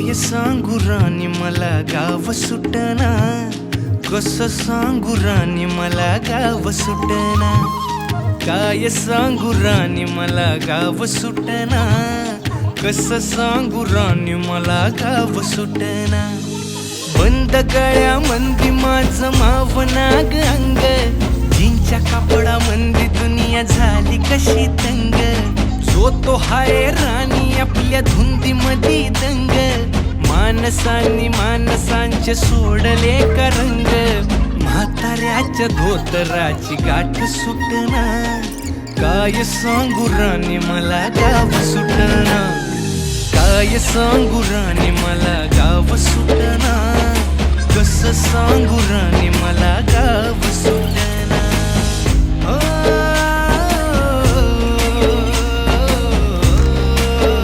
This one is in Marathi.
काय सांगू राणी मला गाव सुटना, कसं सांगू राणी मला गाव सुटना, काय सांगू राणी मला गाव सुटना, कसं सांगू राणी मला गाव सुटना। बंद गळ्यामंदी माझं मावनाग अंग, जीनच्या कापडामंदी दुनिया झाली कशी तंग, जो तो हाय राणी आपल्या धुंदीमधी दंग, माणसांनी माणसांचे सोडले का रंग, म्हाताऱ्याच्या धोतराची गाठ सुटना, काय सांगू राणी मला गाव सुटना, काय सांगू राणी मला गाव सुटना, कसं सांगू राणी मला गाव सुटना।